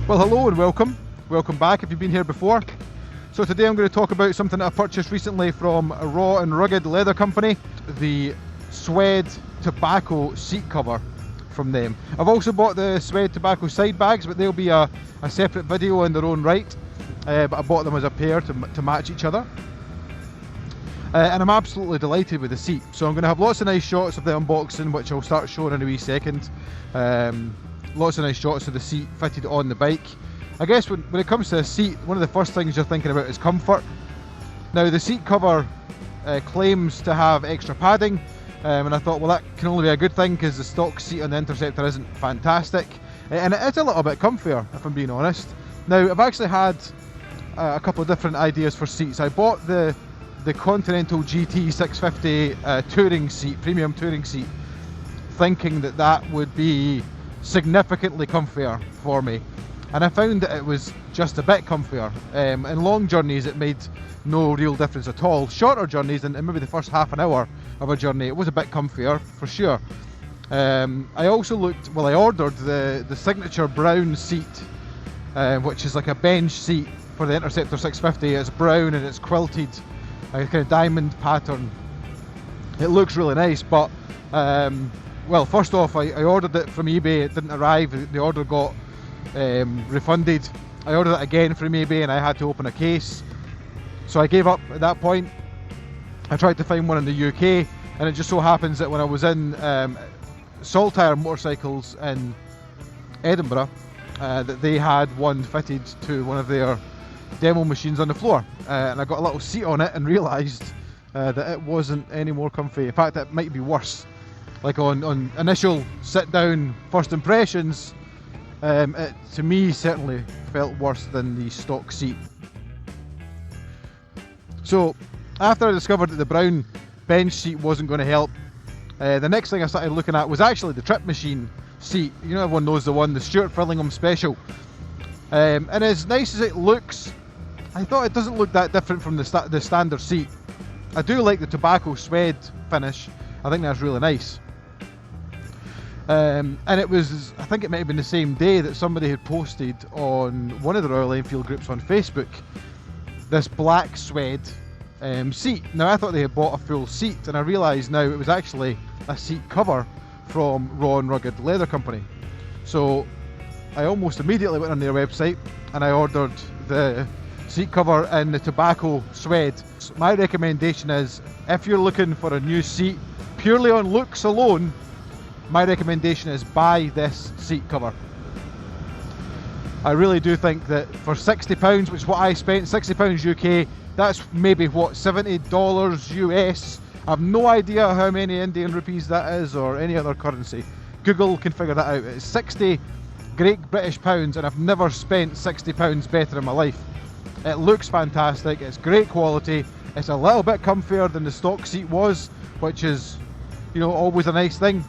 Well, hello and welcome back if you've been here before. So today I'm going to talk about something that I purchased recently from a Raw and Rugged leather company, the Suede tobacco seat cover from them. I've also bought the Suede tobacco side bags, but they'll be a separate video in their own right, but I bought them as a pair to match each other. And I'm absolutely delighted with the seat. So I'm going to have lots of nice shots of the unboxing, which I'll start showing in a wee second. Lots of nice shots of the seat fitted on the bike. I guess when it comes to a seat, one of the first things you're thinking about is comfort. Now the seat cover claims to have extra padding, and I thought, well, that can only be a good thing because the stock seat on the Interceptor isn't fantastic, and it is a little bit comfier if I'm being honest. Now I've actually had a couple of different ideas for seats. I bought the Continental GT 650 touring seat, premium touring seat, thinking that would be significantly comfier for me, and I found that it was just a bit comfier. In long journeys it made no real difference at all. Shorter journeys, and maybe the first half an hour of a journey, it was a bit comfier for sure. I also I ordered the signature brown seat, which is like a bench seat for the Interceptor 650. It's brown and it's quilted, a kind of diamond pattern. It looks really nice, but well, first off, I ordered it from eBay. It didn't arrive. The order got refunded. I ordered it again from eBay and I had to open a case, so I gave up at that point. I tried to find one in the UK, and it just so happens that when I was in Saltire Motorcycles in Edinburgh, that they had one fitted to one of their demo machines on the floor, and I got a little seat on it and realised that it wasn't any more comfy. In fact, it might be worse. Like on initial sit down first impressions, it to me certainly felt worse than the stock seat. So after I discovered that the brown bench seat wasn't going to help, the next thing I started looking at was actually the Trip Machine seat. You know, everyone knows the one, the Stuart Fillingham Special. And as nice as it looks, I thought it doesn't look that different from the standard seat. I do like the tobacco suede finish. I think that's really nice. And it was, I think it might have been the same day that somebody had posted on one of the Royal Enfield groups on Facebook this black suede seat. Now I thought they had bought a full seat, and I realised now it was actually a seat cover from Raw and Rugged Leather Company. So I almost immediately went on their website and I ordered the seat cover in the tobacco suede. So my recommendation is, if you're looking for a new seat purely on looks alone, my recommendation is buy this seat cover. I really do think that for £60, which is what I spent, £60 UK, that's maybe what, $70 US. I have no idea how many Indian rupees that is or any other currency. Google can figure that out. It's 60 Great British pounds, and I've never spent £60 better in my life. It looks fantastic, it's great quality, it's a little bit comfier than the stock seat was, which is, you know, always a nice thing.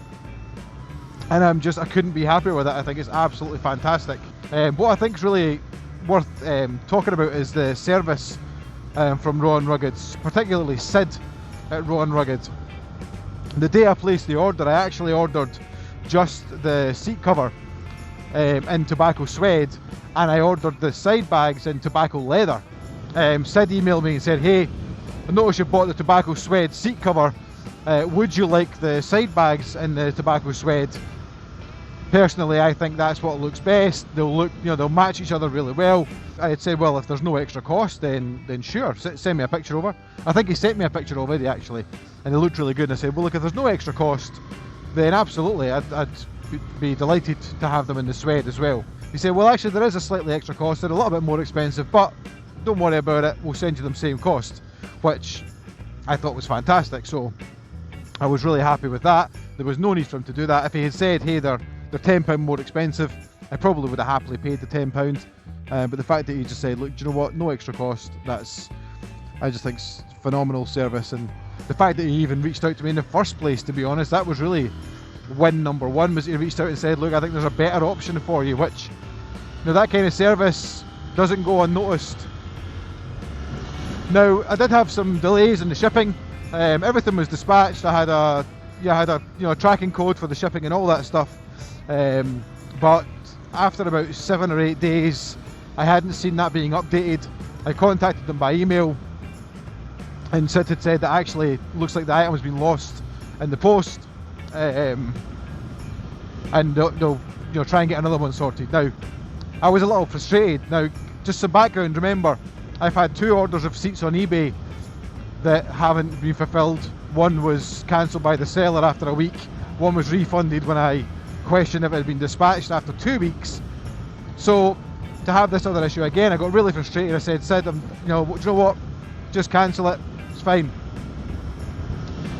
And I couldn't be happier with it. I think it's absolutely fantastic. What I think is really worth talking about is the service from Raw and Rugged, particularly Sid at Raw and Rugged. The day I placed the order, I actually ordered just the seat cover in tobacco suede, and I ordered the side bags in tobacco leather. Sid emailed me and said, hey, I noticed you bought the tobacco suede seat cover. Would you like the side bags in the tobacco suede? Personally, I think that's what looks best. They'll match each other really well. I'd say, well, if there's no extra cost, then sure, send me a picture over. I think he sent me a picture already actually, and it looked really good. And I said, well, look, if there's no extra cost, then absolutely, I'd be delighted to have them in the suede as well. He said, well, actually, there is a slightly extra cost. They're a little bit more expensive, but don't worry about it. We'll send you them same cost, which I thought was fantastic. So I was really happy with that. There was no need for him to do that. If he had said, hey, they're £10 more expensive, I probably would have happily paid the £10. But the fact that he just said, look, do you know what, no extra cost, I just think it's phenomenal service. And the fact that he even reached out to me in the first place, to be honest, that was really win number one, was he reached out and said, look, I think there's a better option for you, which, you know, that kind of service doesn't go unnoticed. Now, I did have some delays in the shipping. Everything was dispatched. I had a tracking code for the shipping and all that stuff. But after about 7 or 8 days, I hadn't seen that being updated. I contacted them by email and had said that actually looks like the item has been lost in the post, and they'll try and get another one sorted. Now, I was a little frustrated. Now, just some background, remember, I've had 2 orders of seats on eBay that haven't been fulfilled. One was cancelled by the seller after a week, one was refunded when I questioned if it had been dispatched after 2 weeks. So to have this other issue again, I got really frustrated. I said, do you know what, just cancel it, it's fine.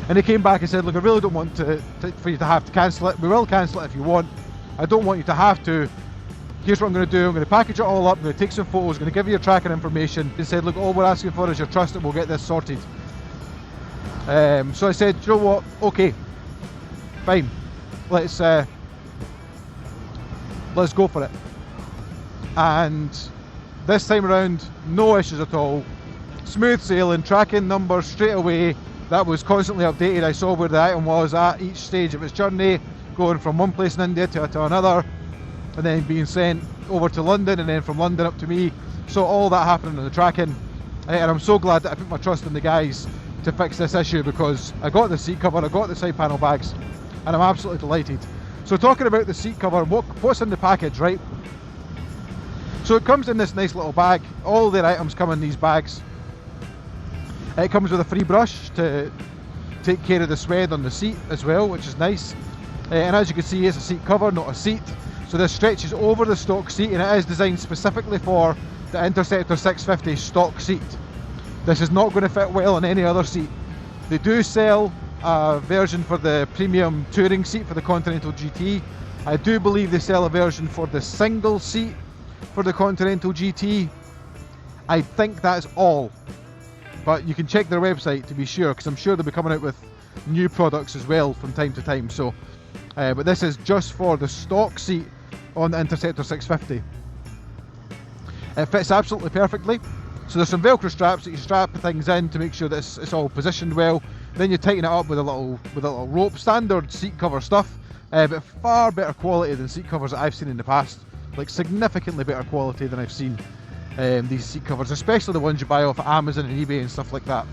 And he came back and said, look, I really don't want for you to have to cancel it. We will cancel it if you want. I don't want you to have to. Here's what I'm going to do. I'm going to package it all up. I'm going to take some photos. I'm going to give you your tracking information. He said, look, all we're asking for is your trust that we'll get this sorted. So I said, you know what? Okay, fine. Let's go for it. And this time around, no issues at all. Smooth sailing, tracking numbers straight away. That was constantly updated. I saw where the item was at each stage of its journey, going from one place in India to another, and then being sent over to London, and then from London up to me. So all that happening on the tracking, and I'm so glad that I put my trust in the guys to fix this issue, because I got the seat cover, I got the side panel bags, and I'm absolutely delighted. So talking about the seat cover, what's in the package, right? So it comes in this nice little bag. All their items come in these bags. It comes with a free brush to take care of the suede on the seat as well, which is nice. And as you can see, it's a seat cover, not a seat. So this stretches over the stock seat, and it is designed specifically for the Interceptor 650 stock seat. This is not going to fit well on any other seat. They do sell a version for the premium touring seat for the Continental GT. I do believe they sell a version for the single seat for the Continental GT. I think that's all, but you can check their website to be sure, because I'm sure they'll be coming out with new products as well from time to time. So but this is just for the stock seat on the Interceptor 650. It fits absolutely perfectly. So there's some Velcro straps that you strap things in to make sure that it's all positioned well. Then you tighten it up with a little rope, standard seat cover stuff, but far better quality than seat covers that I've seen in the past. Like significantly better quality than I've seen these seat covers, especially the ones you buy off Amazon and eBay and stuff like that.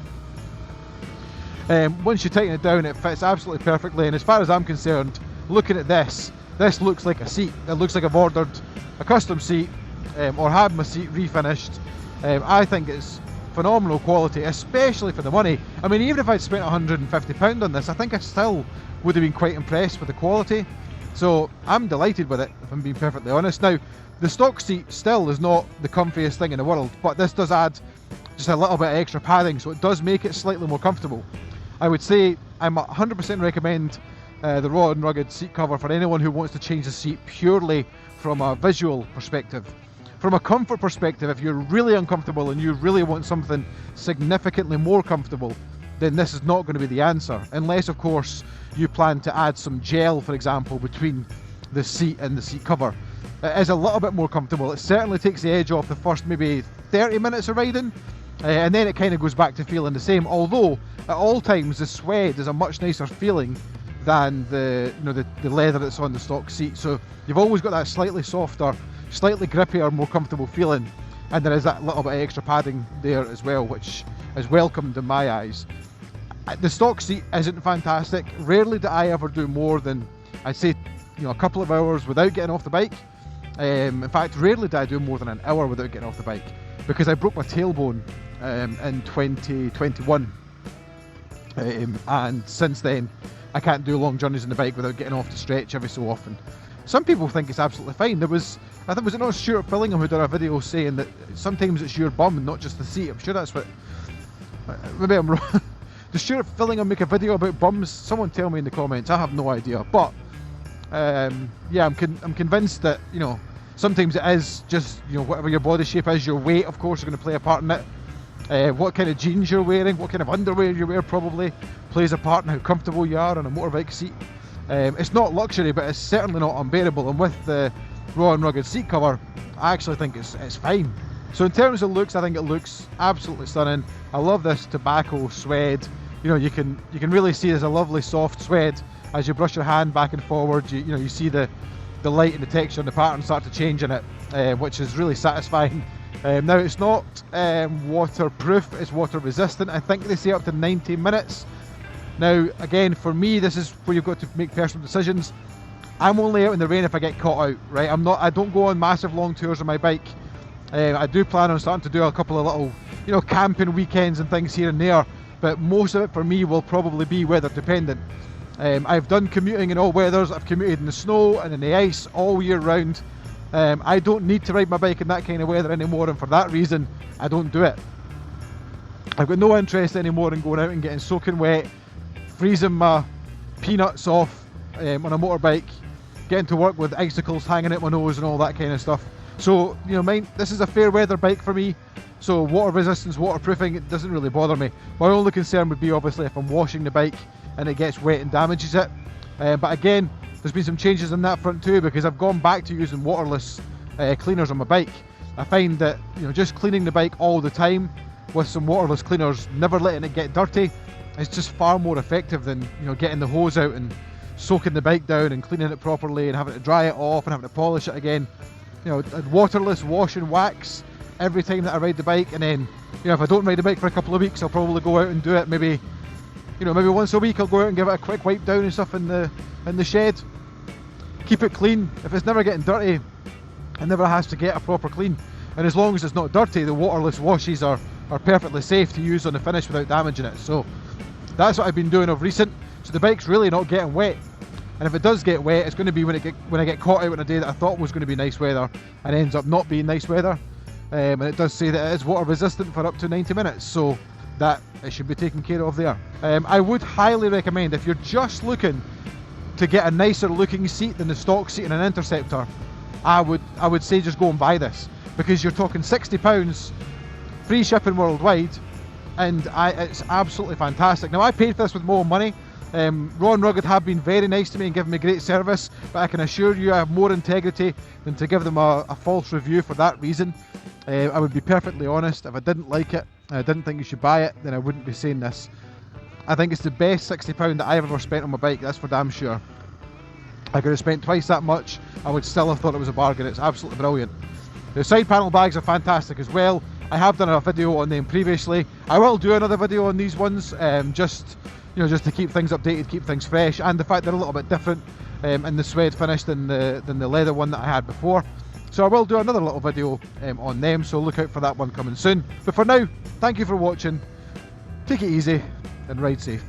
Once you tighten it down, it fits absolutely perfectly, and as far as I'm concerned, looking at this looks like a seat. It looks like I've ordered a custom seat or had my seat refinished. I think it's phenomenal quality, especially for the money. I mean, even if I'd spent £150 on this, I think I still would have been quite impressed with the quality. So I'm delighted with it, if I'm being perfectly honest. Now, the stock seat still is not the comfiest thing in the world, but this does add just a little bit of extra padding, so it does make it slightly more comfortable. I would say I'm 100% recommend the Raw and Rugged seat cover for anyone who wants to change the seat purely from a visual perspective. From a comfort perspective, if you're really uncomfortable and you really want something significantly more comfortable, then this is not going to be the answer, unless of course you plan to add some gel, for example, between the seat and the seat cover. It is a little bit more comfortable. It certainly takes the edge off the first maybe 30 minutes of riding, and then it kind of goes back to feeling the same, although at all times the suede is a much nicer feeling than the leather that's on the stock seat. So you've always got that slightly softer, slightly grippier, more comfortable feeling, and there is that little bit of extra padding there as well, which is welcomed in my eyes. The stock seat isn't fantastic. Rarely do I ever do more than, I'd say, a couple of hours without getting off the bike. In fact, rarely do I do more than an hour without getting off the bike, because I broke my tailbone in 2021, and since then I can't do long journeys on the bike without getting off to stretch every so often. Some people think it's absolutely fine. Was it not Stuart Fillingham who did a video saying that sometimes it's your bum and not just the seat? I'm sure that's what, maybe I'm wrong. Does Stuart Fillingham make a video about bums? Someone tell me in the comments. I have no idea, but yeah, I'm convinced that sometimes it is just whatever your body shape is. Your weight, of course, is going to play a part in it. What kind of jeans you're wearing, what kind of underwear you wear probably plays a part in how comfortable you are on a motorbike seat. It's not luxury, but it's certainly not unbearable, and with the Raw and Rugged seat cover, I actually think it's fine. So in terms of looks, I think it looks absolutely stunning. I love this tobacco suede. You can really see there's a lovely soft suede as you brush your hand back and forward. You see the the light and the texture and the pattern start to change in it, which is really satisfying. Now it's not waterproof, it's water resistant. I think they say up to 90 minutes. Now again, for me, this is where you've got to make personal decisions. I'm only out in the rain if I get caught out, right? I don't go on massive long tours on my bike. I do plan on starting to do a couple of little, you know, camping weekends and things here and there, but most of it for me will probably be weather dependent. I've done commuting in all weathers. I've commuted in the snow and in the ice all year round. I don't need to ride my bike in that kind of weather anymore, and for that reason I don't do it. I've got no interest anymore in going out and getting soaking wet, freezing my peanuts off on a motorbike, getting to work with icicles hanging out my nose and all that kind of stuff. So, you know, this is a fair weather bike for me, so water resistance, waterproofing, it doesn't really bother me. My only concern would be obviously if I'm washing the bike and it gets wet and damages it. But again, there's been some changes on that front too, because I've gone back to using waterless cleaners on my bike. I find that, you know, just cleaning the bike all the time with some waterless cleaners, never letting it get dirty, is just far more effective than, you know, getting the hose out and soaking the bike down and cleaning it properly and having to dry it off and having to polish it again. You know, a waterless wash and wax every time that I ride the bike, and then, you know, if I don't ride the bike for a couple of weeks, I'll probably go out and do it maybe, you know, maybe once a week. I'll go out and give it a quick wipe down and stuff in the shed. Keep it clean. If it's never getting dirty, it never has to get a proper clean. And as long as it's not dirty, the waterless washes are perfectly safe to use on the finish without damaging it. So that's what I've been doing of recent. So the bike's really not getting wet. And if it does get wet, it's going to be when I get caught out on a day that I thought was going to be nice weather and ends up not being nice weather. And it does say that it is water resistant for up to 90 minutes, so that it should be taken care of there. I would highly recommend, if you're just looking to get a nicer looking seat than the stock seat in an Interceptor, I would say just go and buy this, because you're talking £60, free shipping worldwide, and it's absolutely fantastic. Now I paid for this with my own money. Raw and Rugged have been very nice to me and given me great service, but I can assure you I have more integrity than to give them a false review for that reason. I would be perfectly honest. If I didn't like it and I didn't think you should buy it, then I wouldn't be saying this. I think it's the best £60 that I've ever spent on my bike, that's for damn sure. I could have spent twice that much, I would still have thought it was a bargain. It's absolutely brilliant. The side panel bags are fantastic as well. I have done a video on them previously. I will do another video on these ones, just to keep things updated, keep things fresh, and the fact they're a little bit different in the suede finish than the leather one that I had before. So I will do another little video on them, so look out for that one coming soon. But for now, thank you for watching, take it easy and ride safe.